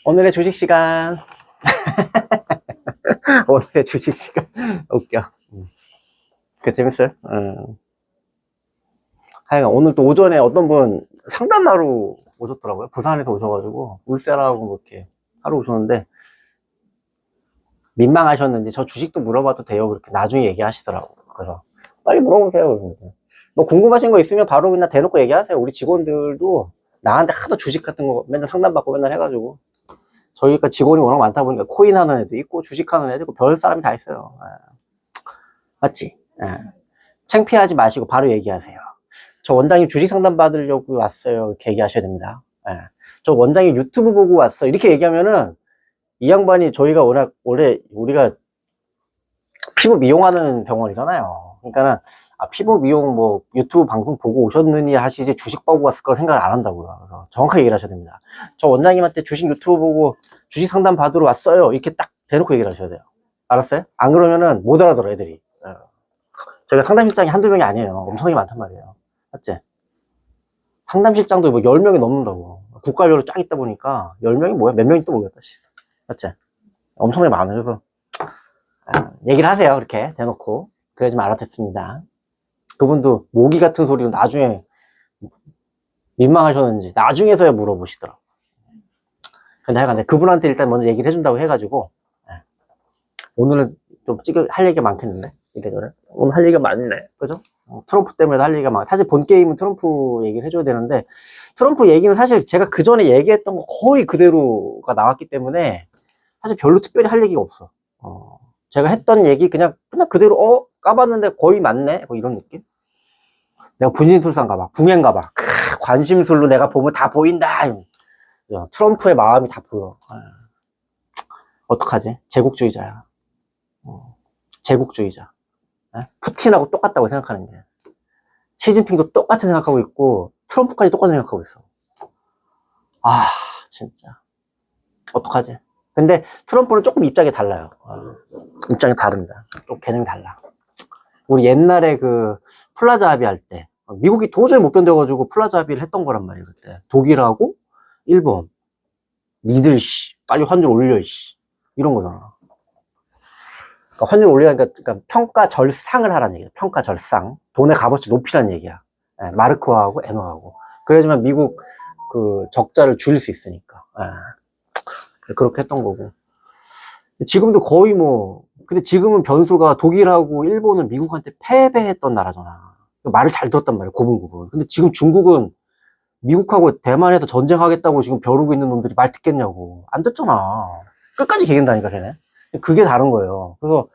오늘의 주식 시간. 오늘의 주식 시간. 웃겨. 그 재밌어요? 하여간 오늘 또 오전에 어떤 분 상담하러 오셨더라고요. 부산에서 오셔가지고 울세라고 뭐 이렇게 하러 오셨는데 민망하셨는지 저 주식도 물어봐도 돼요. 그렇게 나중에 얘기하시더라고. 그래서 빨리 물어보세요. 그러는데 뭐 궁금하신 거 있으면 바로 그냥 대놓고 얘기하세요. 우리 직원들도 나한테 하도 주식 같은 거 맨날 상담받고 맨날 해가지고 저희가 직원이 워낙 많다 보니까 코인 하는 애도 있고 주식 하는 애도 있고 별 사람이 다 있어요. 맞지? 창피하지 마시고 바로 얘기하세요. 저 원장님 주식 상담 받으려고 왔어요. 이렇게 얘기하셔야 됩니다. 저 원장님 유튜브 보고 왔어요. 이렇게 얘기하면은 이 양반이 저희가 워낙 원래 우리가 피부 미용하는 병원이잖아요. 그러니까는 피부 미용 뭐 유튜브 방송 보고 오셨느니 하시지 주식 보고 왔을 걸 생각을 안 한다고요. 그래서 정확하게 얘기를 하셔야 됩니다. 저 원장님한테 주식 유튜브 보고 주식 상담 받으러 왔어요. 이렇게 딱 대놓고 얘기를 하셔야 돼요. 알았어요? 안 그러면은 못 알아들어 애들이. 저희가 상담실장이 한두 명이 아니에요. 엄청나게 많단 말이에요. 맞지? 상담실장도 뭐 10명이 넘는다고. 국가별로 쫙 있다 보니까 10명이 뭐야? 몇 명인지도 모르겠다. 맞지? 엄청나게 많아요. 그래서 얘기를 하세요. 그렇게 대놓고. 그러지만 알아듣습니다. 그분도 모기 같은 소리로 나중에 민망하셨는지 나중에서야 물어보시더라고. 근데 하여간 그분한테 일단 먼저 얘기를 해준다고 해가지고 오늘은 좀 할 얘기가 많겠는데 이래저래 오늘 할 얘기가 많네. 그죠? 트럼프 때문에 할 얘기가 많아. 사실 본 게임은 트럼프 얘기를 해줘야 되는데 트럼프 얘기는 사실 제가 그 전에 얘기했던 거 거의 그대로가 나왔기 때문에 사실 별로 특별히 할 얘기가 없어. 제가 했던 얘기 그냥 그대로 까봤는데 거의 맞네 뭐 이런 느낌. 내가 분신술사인가 봐, 궁예인가 봐. 관심술로 내가 보면 다 보인다. 트럼프의 마음이 다 보여. 어떡하지? 제국주의자야. 제국주의자. 푸틴하고 똑같다고 생각하는 게. 시진핑도 똑같이 생각하고 있고 트럼프까지 똑같이 생각하고 있어. 진짜 어떡하지? 근데 트럼프는 조금 입장이 달라요. 입장이 다릅니다. 좀 개념이 달라. 우리 옛날에 그 플라자 합의할 때 미국이 도저히 못 견뎌가지고 플라자 합의를 했던 거란 말이에요. 그때 독일하고 일본 니들 빨리 환율 올려 이런 거잖아. 그러니까 환율 올리니까 그러니까 평가 절상을 하라는 얘기야. 평가 절상. 돈의 값어치 높이라는 얘기야. 마르크화하고 엔화하고. 그래야지만 미국 그 적자를 줄일 수 있으니까. 그렇게 했던 거고. 지금도 거의 근데 지금은 변수가 독일하고 일본은 미국한테 패배했던 나라잖아. 말을 잘 들었단 말이야, 고분고분. 근데 지금 중국은 미국하고 대만에서 전쟁하겠다고 지금 벼르고 있는 놈들이 말 듣겠냐고. 안 듣잖아. 끝까지 개긴다니까, 걔네. 그게 다른 거예요. 그래서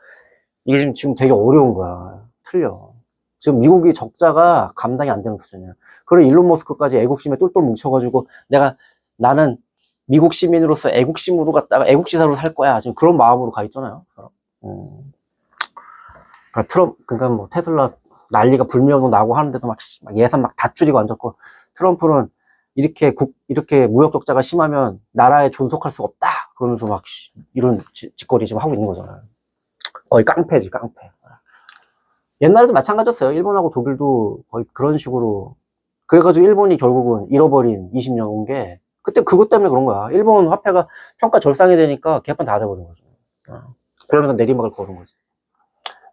이게 지금 되게 어려운 거야. 틀려. 지금 미국이 적자가 감당이 안 되는 수준이야. 그래, 일론 머스크까지 애국심에 똘똘 뭉쳐가지고 나는 미국 시민으로서 애국심으로 갔다가 애국지사로 살 거야. 지금 그런 마음으로 가 있잖아요. 그러니까 뭐 테슬라 난리가 불매운동 나고 하는데도 막 예산 막 다 줄이고 앉았고 트럼프는 이렇게 무역 적자가 심하면 나라에 존속할 수가 없다. 그러면서 막 이런 짓거리 지금 하고 있는 거잖아요. 거의 깡패지, 깡패. 옛날에도 마찬가지였어요. 일본하고 독일도 거의 그런 식으로. 그래가지고 일본이 결국은 잃어버린 20년 온 게 그때 그것 때문에 그런 거야. 일본 화폐가 평가 절상이 되니까 개판 다 돼버린 거죠. 그러면서 내리막을 걸은 거지.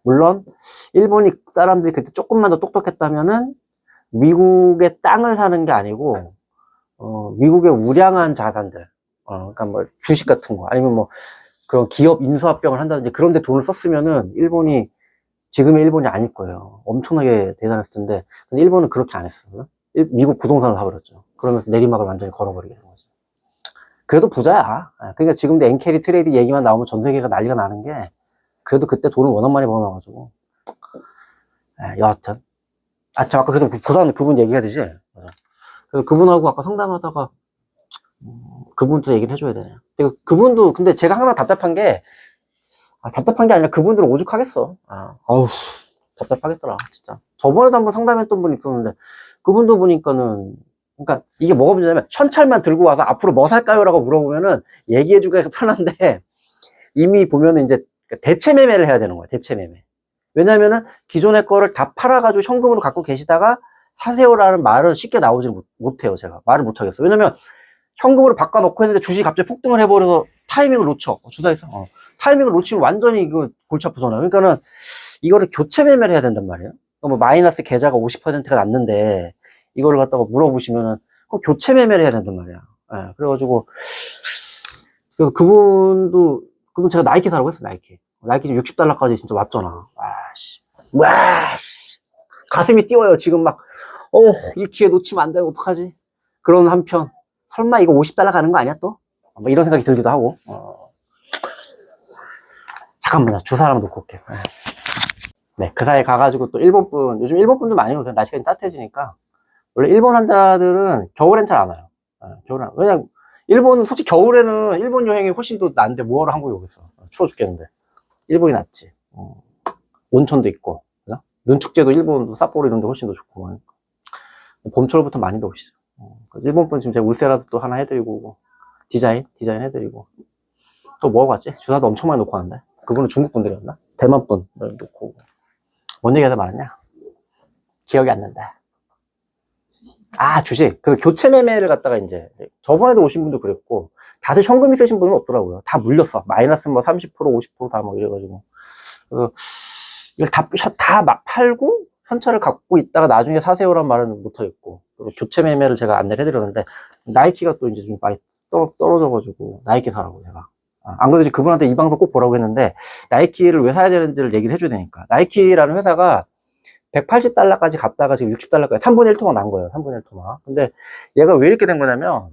물론 일본이 사람들이 그때 조금만 더 똑똑했다면은 미국의 땅을 사는 게 아니고 미국의 우량한 자산들, 그러니까 뭐 주식 같은 거 아니면 뭐 그런 기업 인수합병을 한다든지 그런 데 돈을 썼으면은 일본이 지금의 일본이 아닐 거예요. 엄청나게 대단했을 텐데 근데 일본은 그렇게 안 했어. 미국 부동산을 사버렸죠. 그러면서 내리막을 완전히 걸어버리게 된 거죠. 그래도 부자야. 그러니까 지금도 엔캐리 트레이드 얘기만 나오면 전 세계가 난리가 나는 게 그래도 그때 돈을 워낙 많이 벌어놔가지고. 여하튼 참 아까 그래서 부산 그분 얘기해야 되지. 그래서 그분하고 아까 상담하다가 그분도 얘기를 해줘야 되네요. 그분도 근데 제가 항상 답답한 게 아니라 그분들은 오죽하겠어. 어우 답답하겠더라 진짜. 저번에도 한번 상담했던 분이 있었는데 그분도 보니까는 그러니까 이게 뭐가 문제냐면 현찰만 들고 와서 앞으로 뭐 살까요? 라고 물어보면은 얘기해주기가 편한데 이미 보면은 이제 대체 매매를 해야 되는 거야. 대체 매매. 왜냐면은 기존의 거를 다 팔아가지고 현금으로 갖고 계시다가 사세요라는 말은 쉽게 나오지 못해요. 제가 말을 못하겠어. 왜냐면 현금으로 바꿔놓고 했는데 주식이 갑자기 폭등을 해버려서 타이밍을 놓쳐. 주사했어. 타이밍을 놓치면 완전히 이거 골치 아프잖아. 그러니까는 이거를 교체 매매를 해야 된단 말이에요. 뭐 마이너스 계좌가 50%가 났는데 이거를 갖다가 물어보시면은 꼭 교체 매매를 해야 된단 말이야. 예, 그래가지고 그래서 그분 제가 나이키 사라고 했어. 나이키 지금 $60까지 진짜 왔잖아. 와씨 가슴이 뛰어요. 지금 막 이 기회 놓치면 안 돼. 어떡하지? 그런 한편 설마 이거 $50 가는 거 아니야 또? 뭐 이런 생각이 들기도 하고. 잠깐만요. 주사 하나 놓고 올게요. 네, 그 사이에 가가지고 또 일본 분, 요즘 일본 분들 많이 오세요. 날씨가 따뜻해지니까. 원래 일본 환자들은 겨울엔 잘 안 와요. 왜냐면 일본은 솔직히 겨울에는 일본 여행이 훨씬 더 나은데 뭐하러 한국에 오겠어. 추워 죽겠는데. 일본이 낫지. 온천도 있고, 그죠? 눈축제도 일본도 삿포로 이런 데 훨씬 더 좋고. 하니까. 봄철부터 많이들 오시죠. 일본 분 지금 제가 울세라도 또 하나 해드리고, 디자인 해드리고. 또 뭐 갔지? 주사도 엄청 많이 놓고 하는데. 그분은 중국 분들이었나? 대만 분 놓고. 뭔 얘기하다 말았냐? 기억이 안 난다. 주식. 그 교체 매매를 갖다가 이제, 저번에도 오신 분도 그랬고, 다들 현금 있으신 분은 없더라고요. 다 물렸어. 마이너스 뭐 30%, 50% 다 뭐 이래가지고. 이걸 다 팔고, 현찰을 갖고 있다가 나중에 사세요란 말은 못하겠고, 교체 매매를 제가 안내를 해드렸는데, 나이키가 또 이제 좀 많이 떨어져가지고, 나이키 사라고 제가. 안 그래도 그분한테 이 방송 꼭 보라고 했는데, 나이키를 왜 사야 되는지를 얘기를 해줘야 되니까. 나이키라는 회사가 $180까지 갔다가 지금 $60까지 3분의 1 토막 난 거예요. 3분의 1 토막. 근데 얘가 왜 이렇게 된 거냐면,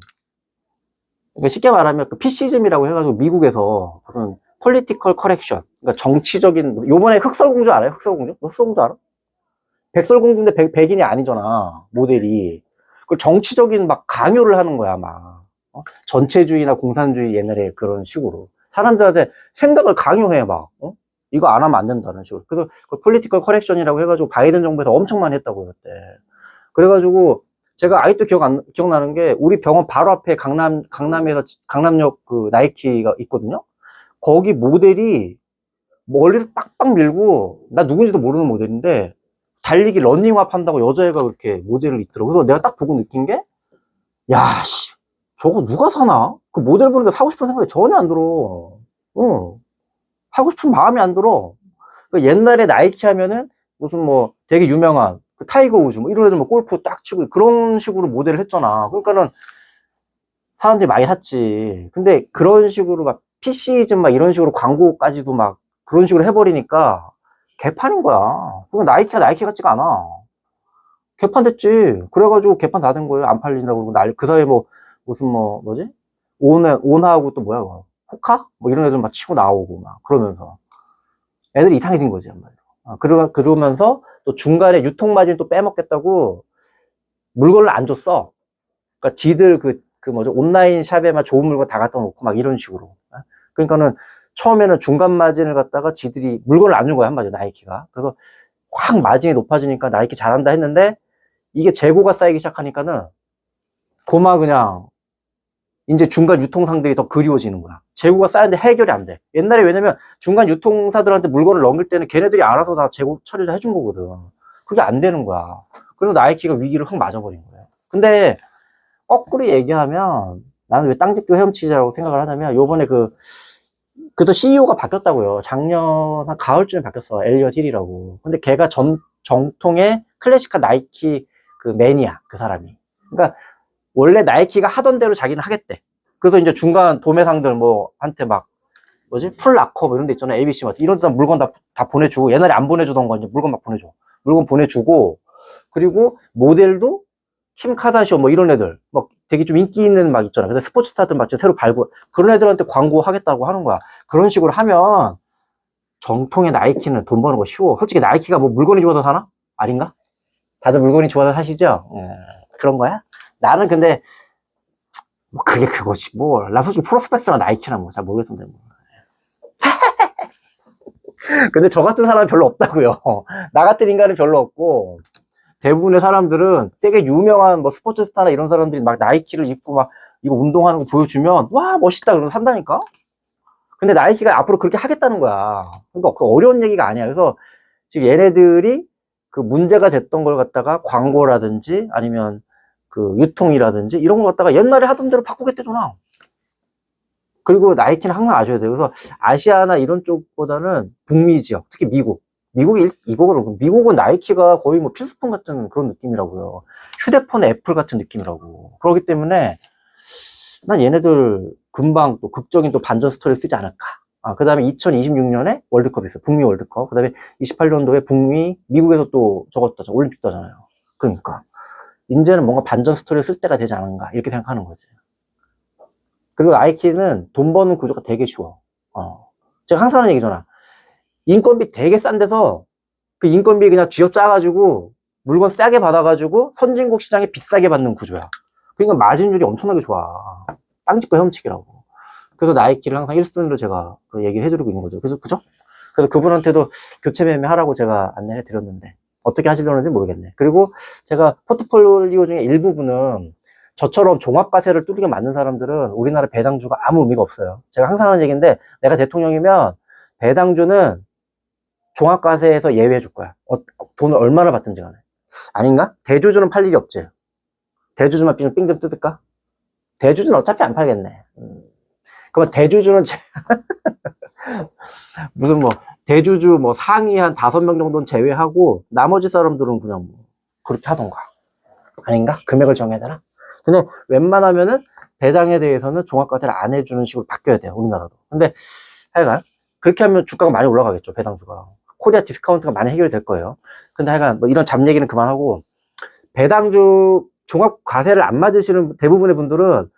쉽게 말하면 그 PC즘이라고 해가지고 미국에서 그런 폴리티컬 커렉션, 그러니까 정치적인, 요번에 흑설공주 알아요? 흑설공주? 너 흑설공주 알아? 백설공주인데 백인이 아니잖아, 모델이. 그 정치적인 막 강요를 하는 거야, 막. 전체주의나 공산주의 옛날에 그런 식으로. 사람들한테 생각을 강요해, 막. 이거 안 하면 안 된다는 식으로. 그래서 그 폴리티컬 커렉션이라고 해가지고 바이든 정부에서 엄청 많이 했다고 그랬대. 그래가지고 제가 아직도 기억나는 게 우리 병원 바로 앞에 강남에서 강남역 그 나이키가 있거든요. 거기 모델이 머리를 빡빡 밀고 나 누군지도 모르는 모델인데 달리기 러닝화 한다고 여자애가 그렇게 모델을 있더라고. 그래서 내가 딱 보고 느낀 게 야, 씨, 저거 누가 사나? 그 모델 보니까 사고 싶은 생각이 전혀 안 들어. 사고 싶은 마음이 안 들어. 그러니까 옛날에 나이키 하면은 무슨 뭐 되게 유명한 그 타이거 우즈 뭐 이런 애들 뭐 골프 딱 치고 그런 식으로 모델을 했잖아. 그러니까는 사람들이 많이 샀지. 근데 그런 식으로 막 PC즘 막 이런 식으로 광고까지도 막 그런 식으로 해버리니까 개판인 거야. 그러니까 나이키가 나이키 같지가 않아. 개판 됐지. 그래가지고 개판 다 된 거예요. 안 팔린다고 그러고 그 사이에 뭐 무슨 뭐지? 온하고 또 뭐야 그거. 호카? 뭐 이런 애들 막 치고 나오고 막 그러면서 애들이 이상해진 거지 한 말이야. 그러면서 또 중간에 유통마진 또 빼먹겠다고 물건을 안 줬어. 그러니까 지들 그 뭐죠 온라인 샵에만 좋은 물건 다 갖다 놓고 막 이런 식으로. 그러니까는 처음에는 중간 마진을 갖다가 지들이 물건을 안 준 거야 한마디로 나이키가. 그래서 확 마진이 높아지니까 나이키 잘한다 했는데 이게 재고가 쌓이기 시작하니까는 고마 그냥 이제 중간 유통상들이 더 그리워지는 거야. 재고가 쌓였는데 해결이 안 돼. 옛날에 왜냐면 중간 유통사들한테 물건을 넘길 때는 걔네들이 알아서 다 재고 처리를 해준 거거든. 그게 안 되는 거야. 그래서 나이키가 위기를 확 맞아버린 거예요. 근데 거꾸로 얘기하면 나는 왜 땅짓교 헤엄치자라고 생각을 하냐면 요번에 그래서 CEO가 바뀌었다고요. 작년 한 가을쯤에 바뀌었어. 엘리엇 힐이라고. 근데 걔가 정통의 클래식한 나이키 그 매니아 그 사람이. 그러니까 원래 나이키가 하던 대로 자기는 하겠대. 그래서 이제 중간 도매상들 한테 막 뭐지 풀라커 뭐 이런 데 있잖아. ABC 마트 이런 데 물건 다 보내주고 옛날에 안 보내주던 거 이제 물건 막 보내줘. 물건 보내주고 그리고 모델도 킴 카다시오 뭐 이런 애들 막 되게 좀 인기 있는 막 있잖아. 그래서 스포츠 스타들 막 새로 발굴 그런 애들한테 광고하겠다고 하는 거야. 그런 식으로 하면 정통의 나이키는 돈 버는 거 쉬워. 솔직히 나이키가 뭐 물건이 좋아서 사나? 아닌가? 다들 물건이 좋아서 사시죠? 그런 거야? 나는 근데 뭐 그게 그거지 뭐. 나 솔직히 프로스펙스나 나이키나 뭐 잘 모르겠는데 뭐. 근데 저 같은 사람은 별로 없다고요. 나 같은 인간은 별로 없고 대부분의 사람들은 되게 유명한 뭐 스포츠 스타나 이런 사람들이 막 나이키를 입고 막 이거 운동하는 거 보여주면 와 멋있다 그러고 산다니까. 근데 나이키가 앞으로 그렇게 하겠다는 거야. 그러니까 그 어려운 얘기가 아니야. 그래서 지금 얘네들이 그 문제가 됐던 걸 갖다가 광고라든지 아니면 그 유통이라든지 이런 거 갖다가 옛날에 하던 대로 바꾸겠대잖아. 그리고 나이키는 항상 아셔야 돼요. 그래서 아시아나 이런 쪽보다는 북미 지역, 특히 미국은 나이키가 거의 뭐 필수품 같은 그런 느낌이라고요. 휴대폰 애플 같은 느낌이라고. 그렇기 때문에 난 얘네들 금방 또 극적인 또 반전 스토리를 쓰지 않을까. 그 다음에 2026년에 월드컵이 있어요. 북미 월드컵. 그 다음에 28년도에 미국에서 또 올림픽 떠잖아요. 그러니까. 이제는 뭔가 반전 스토리를 쓸 때가 되지 않은가. 이렇게 생각하는 거지. 그리고 나이키는 돈 버는 구조가 되게 쉬워. 제가 항상 하는 얘기잖아. 인건비 되게 싼 데서 그 인건비 그냥 쥐어짜가지고 물건 싸게 받아가지고 선진국 시장에 비싸게 받는 구조야. 그러니까 마진율이 엄청나게 좋아. 땅집과 혐치기라고. 그래서 나이키를 항상 1순위로 제가 그 얘기를 해드리고 있는 거죠. 그래서 그죠? 그래서 그분한테도 교체 매매 하라고 제가 안내해 드렸는데 어떻게 하시려는지 모르겠네. 그리고 제가 포트폴리오 중에 일부분은 저처럼 종합과세를 뚜둑에 맞는 사람들은 우리나라 배당주가 아무 의미가 없어요. 제가 항상 하는 얘기인데 내가 대통령이면 배당주는 종합과세에서 예외해 줄 거야. 돈을 얼마나 받든지 간에. 아닌가? 대주주는 팔 일이 없지. 대주주만 삥 좀 뜯을까? 대주주는 어차피 안 팔겠네. 그러면 대주주는 무슨 뭐 대주주 뭐 상위 한 5명 정도는 제외하고 나머지 사람들은 그냥 뭐 그렇게 하던가. 아닌가? 금액을 정해야 되나? 근데 웬만하면은 배당에 대해서는 종합과세를 안 해주는 식으로 바뀌어야 돼요. 우리나라도. 근데 하여간 그렇게 하면 주가가 많이 올라가겠죠. 배당주가. 코리아 디스카운트가 많이 해결이 될 거예요. 근데 하여간 뭐 이런 잡 얘기는 그만하고 배당주 종합과세를 안 맞으시는 대부분의 분들은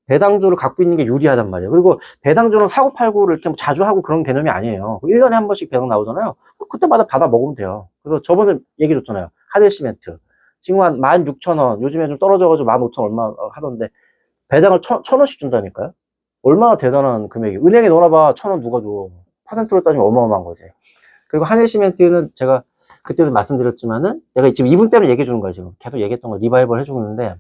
배당주를 갖고 있는 게 유리하단 말이에요. 그리고 배당주는 사고 팔고를 이렇게 자주 하고 그런 개념이 아니에요. 1년에 한 번씩 배당 나오잖아요. 그때마다 받아 먹으면 돼요. 그래서 저번에 얘기 줬잖아요. 하델시멘트. 지금 한 16,000원, 요즘에 좀 떨어져가지고 15,000 얼마 하던데 배당을 1,000원씩 준다니까요? 얼마나 대단한 금액이. 은행에 넣어놔봐 1,000원 누가 줘. 퍼센트로 따지면 어마어마한 거지. 그리고 하델시멘트는 제가 그때도 말씀드렸지만은 내가 지금 이분 때문에 얘기해 주는 거예요. 지금 계속 얘기했던 거 리바이벌 해주고 있는데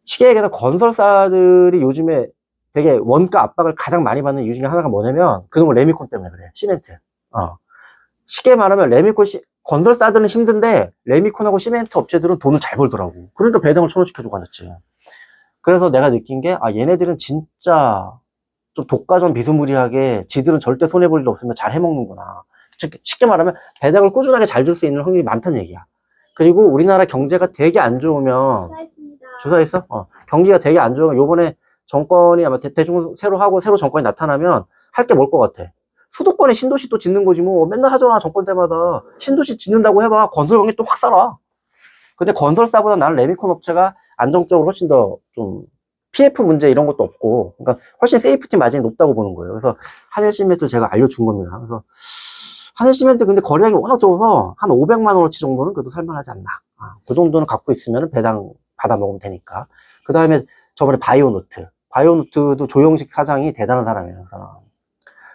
시계에서 건설사들이 요즘에 되게 원가 압박을 가장 많이 받는 이유 중에 하나가 뭐냐면 그놈의 레미콘 때문에 그래. 시멘트. 쉽게 말하면 건설사들은 힘든데 레미콘하고 시멘트 업체들은 돈을 잘 벌더라고. 그러니까 배당을 1,000원씩 해주고 앉았지. 그래서 내가 느낀 게 얘네들은 진짜 좀 독과점 비스무리하게 지들은 절대 손해볼 일 없으면 잘 해먹는구나. 쉽게 말하면 배당을 꾸준하게 잘 줄 수 있는 확률이 많다는 얘기야. 그리고 우리나라 경제가 되게 안 좋으면 주사했어? 경기가 되게 안 좋으면 요번에 정권이 아마 대충 새로 하고 새로 정권이 나타나면 할 게 뭘 것 같아? 수도권에 신도시 또 짓는 거지 뭐. 맨날 하잖아 정권 때마다. 신도시 짓는다고 해봐 건설경이 또 확 살아. 근데 건설사보다 나는 레미콘 업체가 안정적으로 훨씬 더 좀 PF 문제 이런 것도 없고 그러니까 훨씬 세이프티 마진이 높다고 보는 거예요. 그래서 하늘시멘트를 제가 알려준 겁니다. 그래서 하늘시멘트 근데 거래량이 워낙 적어서 한 500만 원어치 정도는 그래도 살만하지 않나. 그 정도는 갖고 있으면 배당 받아 먹으면 되니까. 그 다음에 저번에 바이오누트도 조영식 사장이 대단한 사람이에요. 그 사람.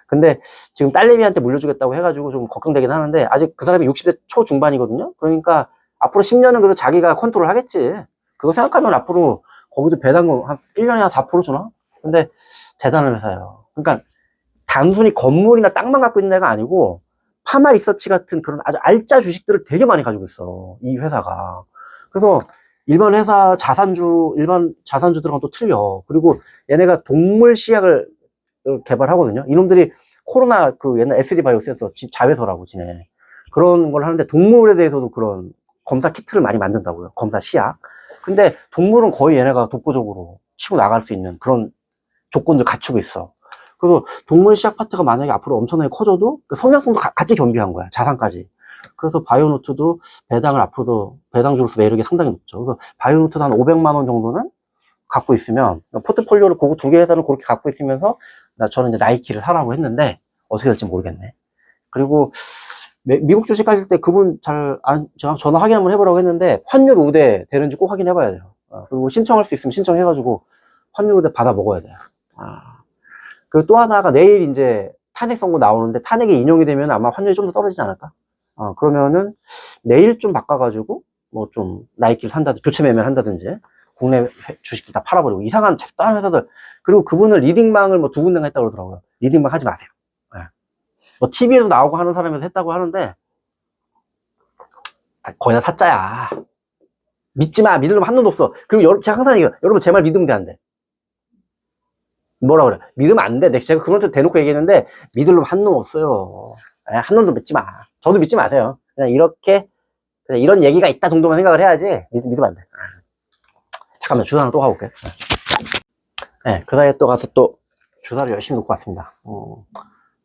근데 지금 딸내미한테 물려주겠다고 해가지고 좀 걱정되긴 하는데 아직 그 사람이 60대 초중반이거든요. 그러니까 앞으로 10년은 그래도 자기가 컨트롤 하겠지. 그거 생각하면 앞으로 거기도 배당금 한 1년에 한 4% 주나? 근데 대단한 회사예요. 그러니까 단순히 건물이나 땅만 갖고 있는 데가 아니고 파마 리서치 같은 그런 아주 알짜 주식들을 되게 많이 가지고 있어. 이 회사가. 그래서 일반 자산주들하고 또 틀려. 그리고 얘네가 동물 시약을 개발하거든요. 이놈들이 코로나 그 옛날 SD바이오스에서 자회서라고 지내. 그런 걸 하는데 동물에 대해서도 그런 검사 키트를 많이 만든다고요. 검사 시약. 근데 동물은 거의 얘네가 독보적으로 치고 나갈 수 있는 그런 조건들 갖추고 있어. 그래서 동물 시약 파트가 만약에 앞으로 엄청나게 커져도 그 성장성도 같이 겸비한 거야. 자산까지. 그래서 바이오노트도 배당을 앞으로도 배당주로서 매력이 상당히 높죠. 그래서 바이오노트도 한 500만 원 정도는 갖고 있으면 포트폴리오를 보고 두 개 회사를 그렇게 갖고 있으면서 저는 이제 나이키를 사라고 했는데 어떻게 될지 모르겠네. 그리고 미국 주식 가실 때 그분 제가 전화 확인 한번 해보라고 했는데 환율 우대 되는지 꼭 확인해 봐야 돼요. 그리고 신청할 수 있으면 신청해가지고 환율 우대 받아 먹어야 돼요. 그리고 또 하나가 내일 이제 탄핵 선고 나오는데 탄핵이 인용이 되면 아마 환율이 좀 더 떨어지지 않을까? 그러면은 내일 좀 바꿔가지고 뭐 좀 나이키를 산다든지 교체 매매를 한다든지 국내 주식들 다 팔아버리고 이상한 다른 회사들 그리고 그분은 리딩방을 뭐 2군데가 했다고 그러더라고요. 리딩방 하지 마세요. 뭐 TV에도 나오고 하는 사람에서 했다고 하는데 거의 다 사짜야. 믿지 마. 믿을 놈 한 놈도 없어. 그리고 제가 항상 얘기해요. 여러분, 제 말 믿으면 돼, 안 돼? 뭐라 그래? 믿으면 안 돼. 제가 그분한테 대놓고 얘기했는데, 믿을 놈 한 놈 없어요. 한 놈도 믿지 마. 저도 믿지 마세요. 그냥 이렇게, 그냥 이런 얘기가 있다 정도만 생각을 해야지, 믿으면 안 돼. 잠깐만, 주사 하나 또 가볼게. 네, 그 사이에 또 가서 또, 주사를 열심히 놓고 왔습니다.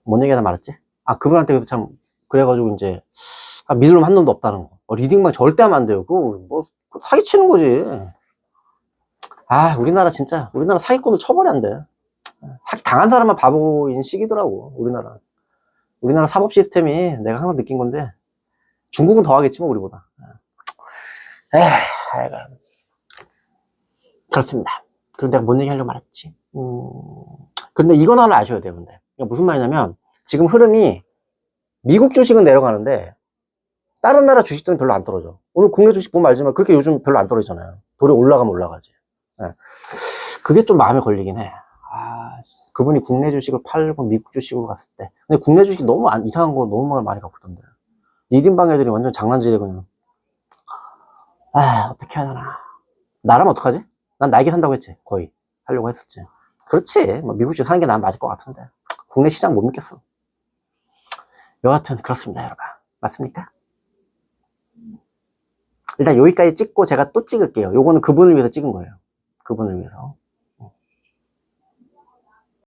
뭔 얘기 하나 말했지? 그분한테 참, 그래가지고 이제, 믿을 놈 한 놈도 없다는 거. 리딩방 절대 하면 안 돼요. 그거, 사기치는 거지. 우리나라 진짜, 우리나라 사기꾼도 처벌이 안 돼. 사기 당한 사람만 바보인 시기더라고, 우리나라. 우리나라 사법 시스템이 내가 항상 느낀 건데, 중국은 더 하겠지, 뭐, 우리보다. 그렇습니다. 그럼 내가 뭔 얘기 하려고 말했지? 근데 이건 하나 아셔야 돼요, 근데. 무슨 말이냐면, 지금 흐름이, 미국 주식은 내려가는데, 다른 나라 주식들은 별로 안 떨어져. 오늘 국내 주식 보면 알지만, 그렇게 요즘 별로 안 떨어지잖아요. 돌이 올라가면 올라가지. 그게 좀 마음에 걸리긴 해. 그분이 국내 주식을 팔고 미국 주식으로 갔을 때. 근데 국내 주식이 너무 이상한 거 너무 많이 갖고던데. 리딩방 애들이 완전 장난질해, 그냥. 어떻게 해야 되나. 나라면 어떡하지? 난 날개 산다고 했지. 거의. 하려고 했었지. 그렇지. 미국 주식 사는 게 난 맞을 것 같은데. 국내 시장 못 믿겠어. 여하튼, 그렇습니다, 여러분. 맞습니까? 일단 여기까지 찍고 제가 또 찍을게요. 요거는 그분을 위해서 찍은 거예요. 그분을 위해서.